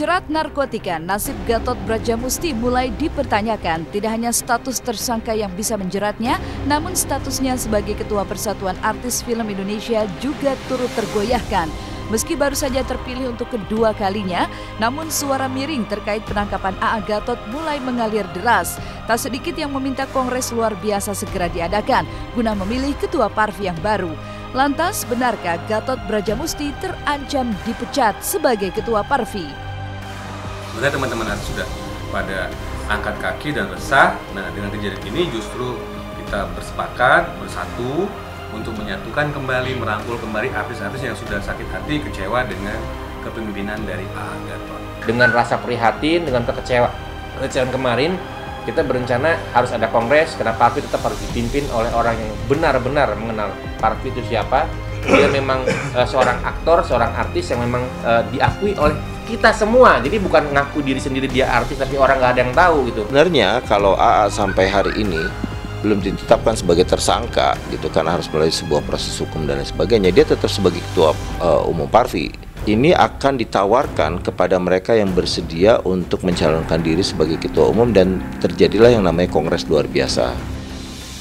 Terjerat narkotika, nasib Gatot Brajamusti mulai dipertanyakan. Tidak hanya status tersangka yang bisa menjeratnya, namun statusnya sebagai Ketua Persatuan Artis Film Indonesia juga turut tergoyahkan. Meski baru saja terpilih untuk kedua kalinya, namun suara miring terkait penangkapan A.A. Gatot mulai mengalir deras. Tak sedikit yang meminta kongres luar biasa segera diadakan guna memilih Ketua Parvi yang baru. Lantas, benarkah Gatot Brajamusti terancam dipecat sebagai Ketua Parvi? Sebenarnya teman-teman artis sudah pada angkat kaki dan resah. Nah, dengan kejadian ini justru kita bersepakat, bersatu untuk menyatukan kembali, merangkul kembali artis-artis yang sudah sakit hati, kecewa dengan kepemimpinan dari A.A. Gatot. Dengan rasa prihatin, dengan kekecewaan kemarin, kita berencana harus ada kongres karena Parvi tetap harus dipimpin oleh orang yang benar-benar mengenal Parvi itu siapa. Dia memang seorang aktor, seorang artis yang memang diakui oleh kita semua. Jadi bukan ngaku diri sendiri dia artis tapi orang nggak ada yang tahu gitu. Sebenarnya kalau A.A. sampai hari ini belum ditetapkan sebagai tersangka gitu kan, harus melalui sebuah proses hukum dan lain sebagainya, dia tetap sebagai Ketua Umum Parvi. Ini akan ditawarkan kepada mereka yang bersedia untuk mencalonkan diri sebagai Ketua Umum dan terjadilah yang namanya Kongres luar biasa.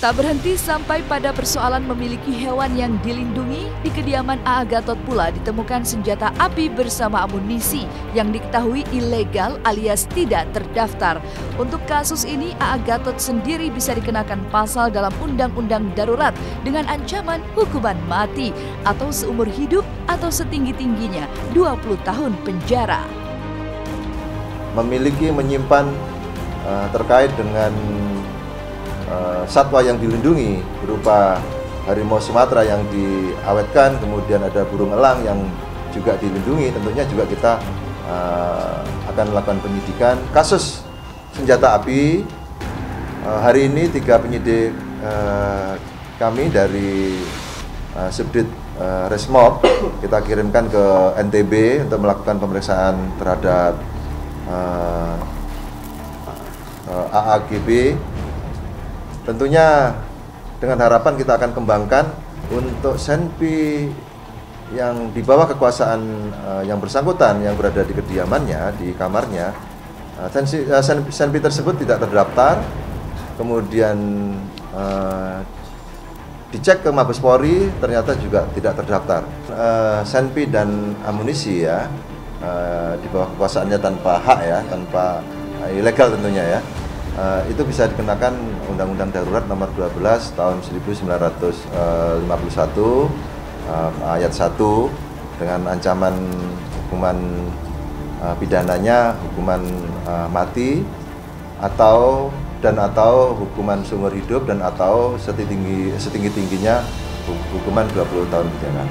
Tak berhenti sampai pada persoalan memiliki hewan yang dilindungi, di kediaman A.A. Gatot pula ditemukan senjata api bersama amunisi yang diketahui ilegal alias tidak terdaftar. Untuk kasus ini, A.A. Gatot sendiri bisa dikenakan pasal dalam Undang-Undang Darurat dengan ancaman hukuman mati atau seumur hidup atau setinggi-tingginya 20 tahun penjara. Memiliki, menyimpan terkait dengan satwa yang dilindungi berupa harimau Sumatera yang diawetkan, kemudian ada burung elang yang juga dilindungi, tentunya juga kita akan melakukan penyidikan. Kasus senjata api, hari ini 3 penyidik kami dari Subdit Resmob kita kirimkan ke NTB untuk melakukan pemeriksaan terhadap AAGB. Tentunya dengan harapan kita akan kembangkan untuk senpi yang di bawah kekuasaan yang bersangkutan yang berada di kediamannya, di kamarnya. Senpi tersebut tidak terdaftar, kemudian dicek ke Mabes Polri ternyata juga tidak terdaftar. Senpi dan amunisi ya di bawah kekuasaannya tanpa hak ya, tanpa ilegal tentunya ya. Itu bisa dikenakan Undang-Undang Darurat Nomor 12 Tahun 1951 ayat 1 dengan ancaman hukuman pidananya hukuman mati atau hukuman seumur hidup dan atau setinggi-tingginya hukuman 20 tahun penjara.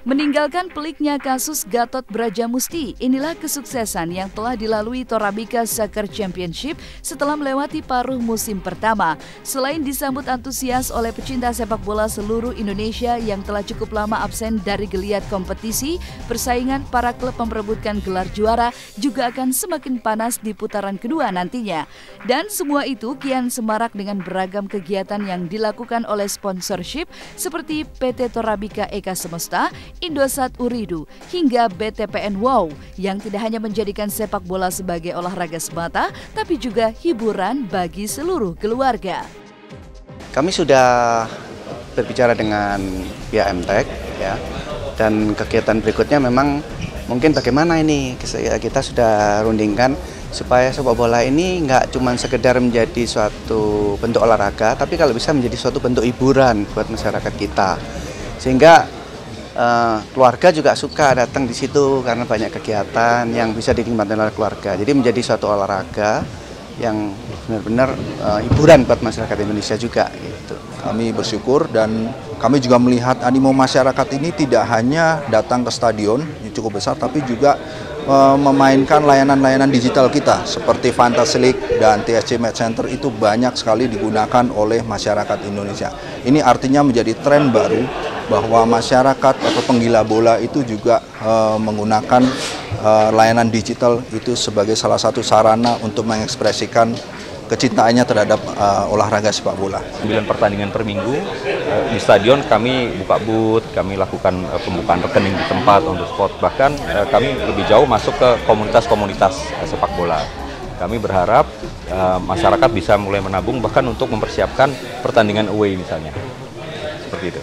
Meninggalkan peliknya kasus Gatot Brajamusti, inilah kesuksesan yang telah dilalui Torabika Soccer Championship setelah melewati paruh musim pertama. Selain disambut antusias oleh pecinta sepak bola seluruh Indonesia yang telah cukup lama absen dari geliat kompetisi, persaingan para klub memperebutkan gelar juara juga akan semakin panas di putaran kedua nantinya. Dan semua itu kian semarak dengan beragam kegiatan yang dilakukan oleh sponsorship seperti PT Torabika Eka Semesta, Indosat Uridu, hingga BTPN Wow yang tidak hanya menjadikan sepak bola sebagai olahraga semata, tapi juga hiburan bagi seluruh keluarga. Kami sudah berbicara dengan pihak MTEK ya, dan kegiatan berikutnya memang mungkin bagaimana ini kita sudah rundingkan supaya sepak bola ini nggak cuma sekedar menjadi suatu bentuk olahraga, tapi kalau bisa menjadi suatu bentuk hiburan buat masyarakat kita, sehingga keluarga juga suka datang di situ karena banyak kegiatan yang bisa dinikmati oleh keluarga. Jadi menjadi suatu olahraga yang benar-benar hiburan buat masyarakat Indonesia juga gitu. Kami bersyukur dan kami juga melihat animo masyarakat ini tidak hanya datang ke stadion yang cukup besar, tapi juga memainkan layanan-layanan digital kita seperti Fantasy League dan TSC Match Center itu banyak sekali digunakan oleh masyarakat Indonesia. Ini artinya menjadi tren baru bahwa masyarakat atau penggila bola itu juga menggunakan layanan digital itu sebagai salah satu sarana untuk mengekspresikan kecintaannya terhadap olahraga sepak bola. 9 pertandingan per minggu di stadion kami buka booth, kami lakukan pembukaan rekening di tempat untuk sport, bahkan kami lebih jauh masuk ke komunitas-komunitas sepak bola. Kami berharap masyarakat bisa mulai menabung bahkan untuk mempersiapkan pertandingan away misalnya, seperti itu.